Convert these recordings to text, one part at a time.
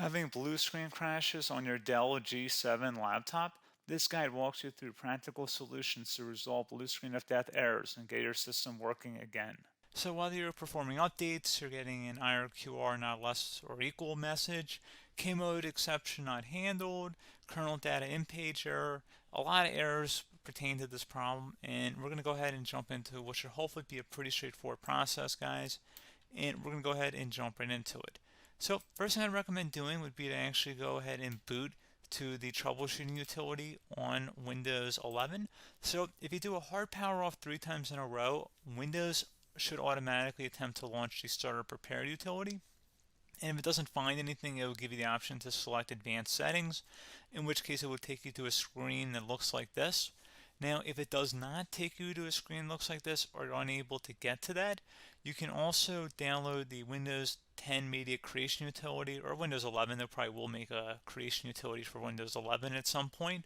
Having blue screen crashes on your Dell G7 laptop? This guide walks you through practical solutions to resolve blue screen of death errors and get your system working again. So while you're performing updates, you're getting an IRQR not less or equal message, K-mode exception not handled, kernel data in page error. A lot of errors pertain to this problem, and we're going to go ahead and jump into what should hopefully be a pretty straightforward process, guys. And we're going to go ahead and jump right into it. So first thing I'd recommend doing would be to actually go ahead and boot to the troubleshooting utility on Windows 11. So if you do a hard power off 3 times in a row, Windows should automatically attempt to launch the starter prepare utility. And if it doesn't find anything, it will give you the option to select advanced settings, in which case it will take you to a screen that looks like this. Now, if it does not take you to a screen that looks like this, or you're unable to get to that, you can also download the Windows 10 Media Creation Utility, or Windows 11. They probably will make a creation utility for Windows 11 at some point.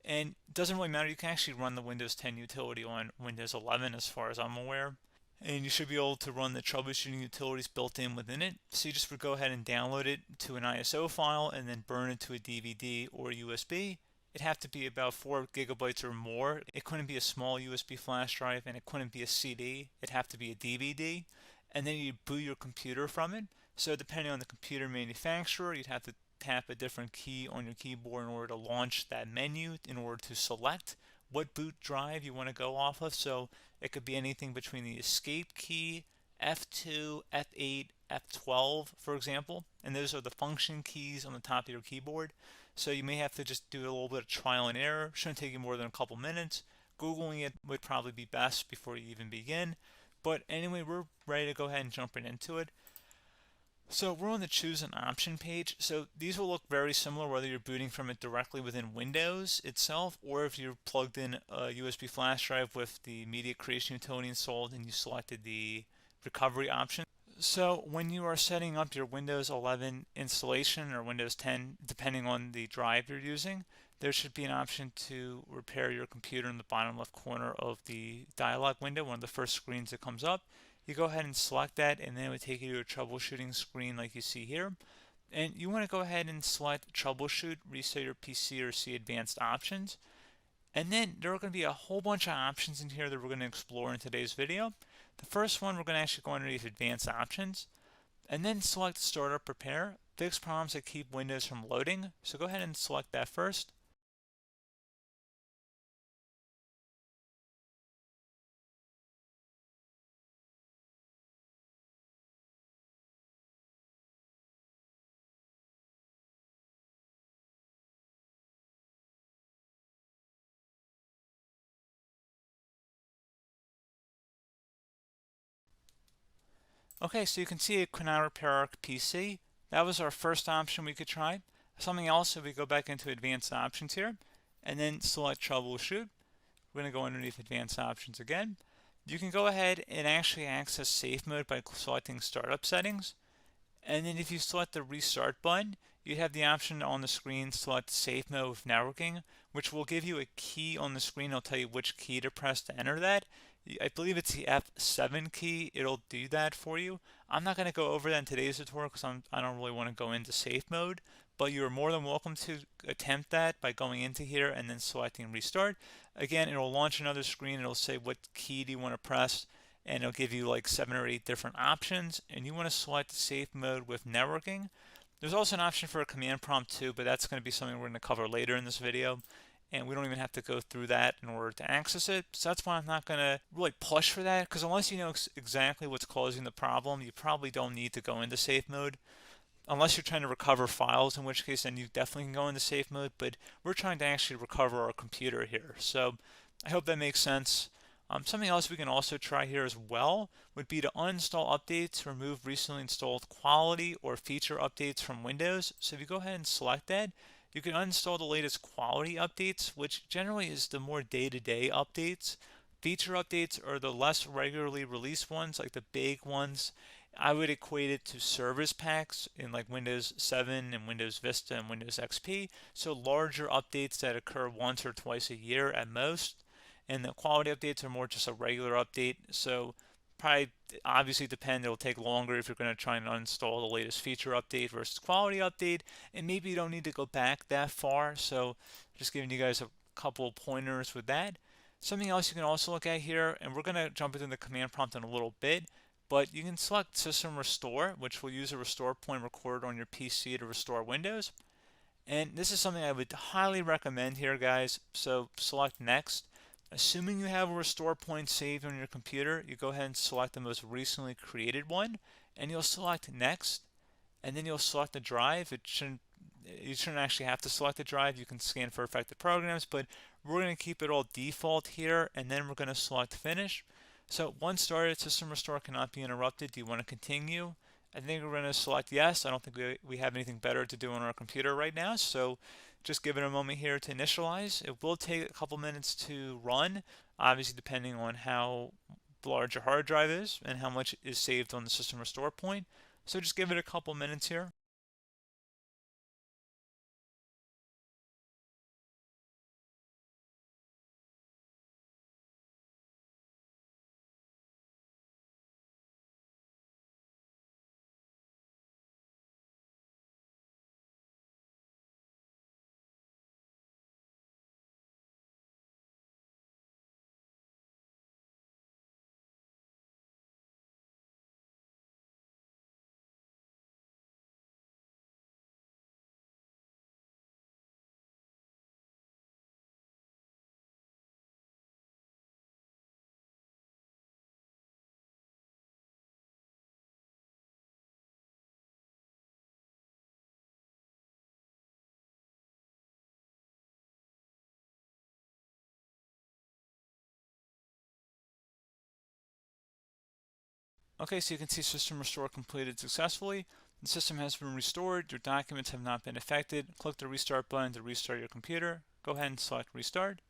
And it doesn't really matter. You can actually run the Windows 10 utility on Windows 11 as far as I'm aware. And you should be able to run the troubleshooting utilities built in within it. So you just would go ahead and download it to an ISO file and then burn it to a DVD or USB. It'd have to be about 4 gigabytes or more. It couldn't be a small USB flash drive, and it couldn't be a CD. It'd have to be a DVD. And then you'd boot your computer from it. So depending on the computer manufacturer, you'd have to tap a different key on your keyboard in order to launch that menu, in order to select what boot drive you want to go off of. So it could be anything between the escape key, F2, F8, F12, for example. And those are the function keys on the top of your keyboard. So you may have to just do a little bit of trial and error. Shouldn't take you more than a couple minutes. Googling it would probably be best before you even begin. But anyway, we're ready to go ahead and jump right into it. So we're on the choose an option page. So these will look very similar whether you're booting from it directly within Windows itself, or if you're plugged in a USB flash drive with the media creation utility installed and you selected the recovery option. So when you are setting up your Windows 11 installation or Windows 10, depending on the drive you're using, there should be an option to repair your computer in the bottom left corner of the dialog window, one of the first screens that comes up. You go ahead and select that, and then it would take you to a troubleshooting screen like you see here. And you want to go ahead and select troubleshoot, reset your PC, or see advanced options. And then there are going to be a whole bunch of options in here that we're going to explore in today's video. The first one, we're going to actually go underneath advanced options, and then select startup prepare, fix problems that keep Windows from loading. So go ahead and select that first. Okay, so you can see it could now repair our PC. That was our first option we could try. Something else, if we go back into advanced options here, and then select troubleshoot, we're going to go underneath advanced options again. You can go ahead and actually access safe mode by selecting startup settings. And then if you select the restart button, you have the option on the screen select safe mode with networking, which will give you a key on the screen. It'll tell you which key to press to enter that. I believe it's the F7 key. It'll do that for you. I'm not going to go over that in today's tutorial because I don't really want to go into safe mode, but you're more than welcome to attempt that by going into here and then selecting restart. Again, it'll launch another screen. It'll say what key do you want to press, and it'll give you like 7 or 8 different options, and you want to select safe mode with networking. There's also an option for a command prompt too, but that's going to be something we're going to cover later in this video, and we don't even have to go through that in order to access it. So that's why I'm not going to really push for that, because unless you know exactly what's causing the problem, you probably don't need to go into safe mode. Unless you're trying to recover files, in which case then you definitely can go into safe mode, but we're trying to actually recover our computer here. So I hope that makes sense. Something else we can also try here as well would be to uninstall updates, remove recently installed quality or feature updates from Windows. So if you go ahead and select that, you can uninstall the latest quality updates, which generally is the more day-to-day updates. Feature updates are the less regularly released ones, like the big ones. I would equate it to service packs in like Windows 7 and Windows Vista and Windows XP. So larger updates that occur once or twice a year at most. And the quality updates are more just a regular update. So probably obviously depend. It'll take longer if you're going to try and uninstall the latest feature update versus quality update, and maybe you don't need to go back that far. So just giving you guys a couple pointers with that. Something else you can also look at here, and we're going to jump into the command prompt in a little bit, but you can select System Restore, which will use a restore point recorded on your PC to restore Windows. And this is something I would highly recommend here, guys. So select Next. Assuming you have a restore point saved on your computer, you go ahead and select the most recently created one, and you'll select Next, and then you'll select the drive. You shouldn't actually have to select the drive. You can scan for affected programs, but we're going to keep it all default here, and then we're going to select Finish. So once started, System Restore cannot be interrupted. Do you want to continue? I think we're going to select yes. I don't think we have anything better to do on our computer right now, so just give it a moment here to initialize. It will take a couple minutes to run, obviously depending on how large your hard drive is and how much is saved on the System Restore point. So just give it a couple minutes here. Okay, so you can see System Restore completed successfully. The system has been restored. Your documents have not been affected. Click the Restart button to restart your computer. Go ahead and select Restart.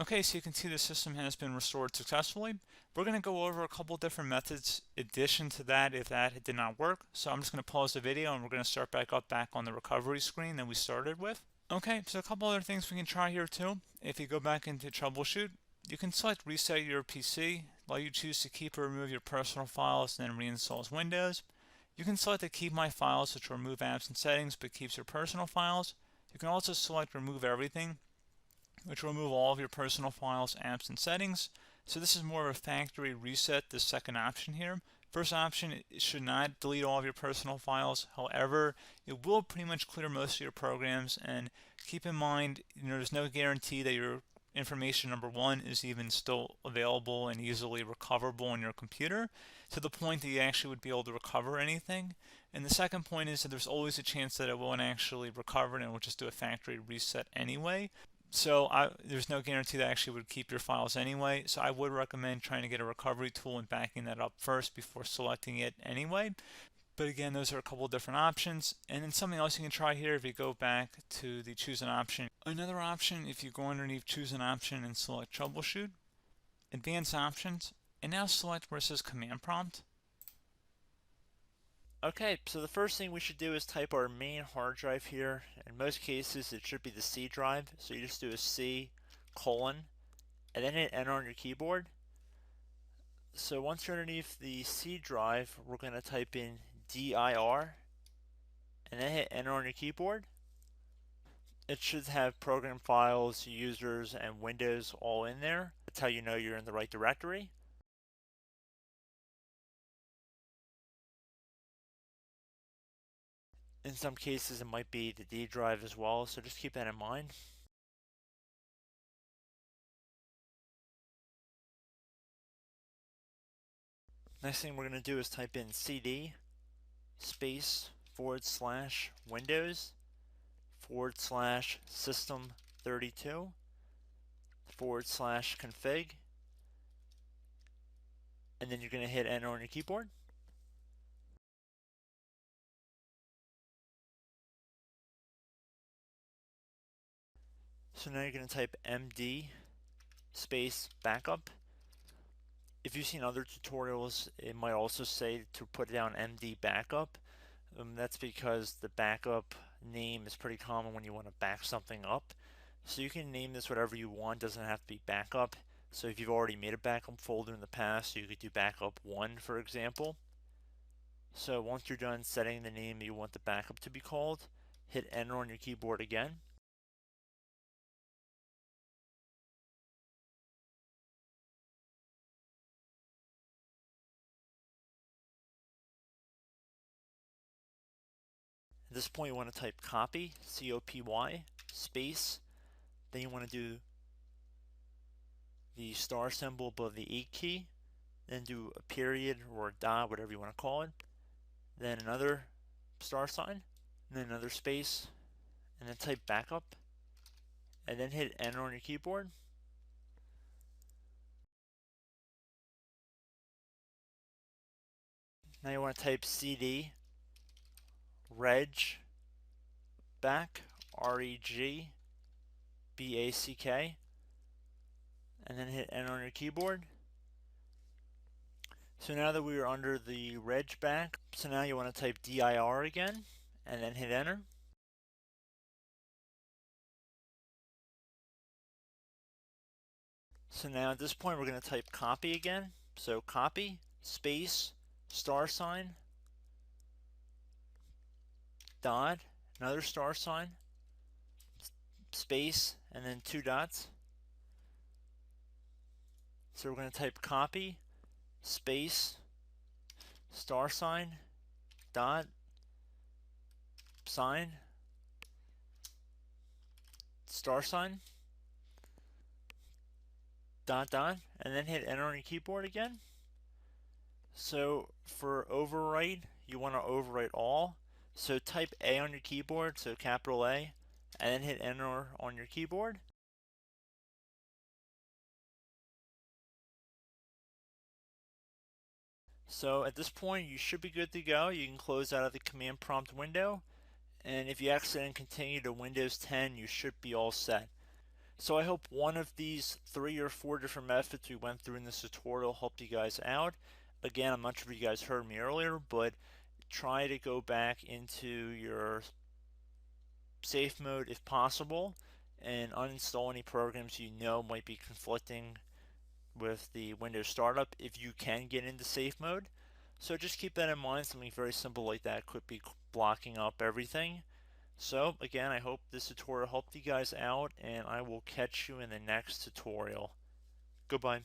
Okay, so you can see the system has been restored successfully. We're going to go over a couple different methods in addition to that if that did not work. So I'm just going to pause the video and we're going to start back on the recovery screen that we started with. Okay, so a couple other things we can try here too. If you go back into troubleshoot, you can select reset your PC, let you choose to keep or remove your personal files and then reinstalls Windows. You can select to keep my files, which will remove apps and settings but keeps your personal files. You can also select remove everything, which will remove all of your personal files, apps, and settings. So this is more of a factory reset, the second option here. First option, it should not delete all of your personal files. However, it will pretty much clear most of your programs, and keep in mind, there's no guarantee that your information, number one, is even still available and easily recoverable on your computer to the point that you actually would be able to recover anything. And the second point is that there's always a chance that it won't actually recover and it will just do a factory reset anyway. So there's no guarantee that actually would keep your files anyway. So I would recommend trying to get a recovery tool and backing that up first before selecting it anyway. But again, those are a couple of different options. And then something else you can try here if you go back to the choose an option. Another option, if you go underneath choose an option and select troubleshoot, advanced options, and now select where it says command prompt. Okay, so the first thing we should do is type our main hard drive here. In most cases, it should be the C drive. So you just do a C colon and then hit enter on your keyboard. So once you're underneath the C drive, we're going to type in dir and then hit enter on your keyboard. It should have program files, users, and Windows all in there. That's how you know you're in the right directory. In some cases, it might be the D drive as well, so just keep that in mind. Next thing we're going to do is type in cd space / Windows / system 32 / config and then you're going to hit enter on your keyboard. So now you're going to type MD space backup. If you've seen other tutorials, it might also say to put down MD backup. That's because the backup name is pretty common when you want to back something up. So you can name this whatever you want, doesn't have to be backup. So if you've already made a backup folder in the past, you could do backup 1, for example. So once you're done setting the name you want the backup to be called, hit enter on your keyboard again. At this point you want to type copy, C-O-P-Y, space, then you want to do the star symbol above the 8 key, then do a period or a dot, whatever you want to call it, then another star sign, and then another space, and then type backup, and then hit enter on your keyboard. Now you want to type CD reg back, R-E-G-B-A-C-K, and then hit enter on your keyboard. So now that we are under the reg back, so now you want to type dir again, and then hit enter. So now at this point we're going to type copy again. So copy, space, star sign, dot, another star sign, space, and then 2 dots. So we're going to type copy, space, star sign, dot, sign, star sign, dot, dot, and then hit enter on your keyboard again. So for overwrite, you want to overwrite all. So type A on your keyboard, so capital A, and then hit enter on your keyboard. So at this point you should be good to go. You can close out of the command prompt window, and if you accidentally continue to Windows 10 you should be all set. So I hope one of these 3 or 4 different methods we went through in this tutorial helped you guys out. Again, I'm not sure if you guys heard me earlier, but try to go back into your safe mode if possible and uninstall any programs you know might be conflicting with the Windows startup if you can get into safe mode. So just keep that in mind. Something very simple like that could be blocking up everything. So again, I hope this tutorial helped you guys out, and I will catch you in the next tutorial. Goodbye.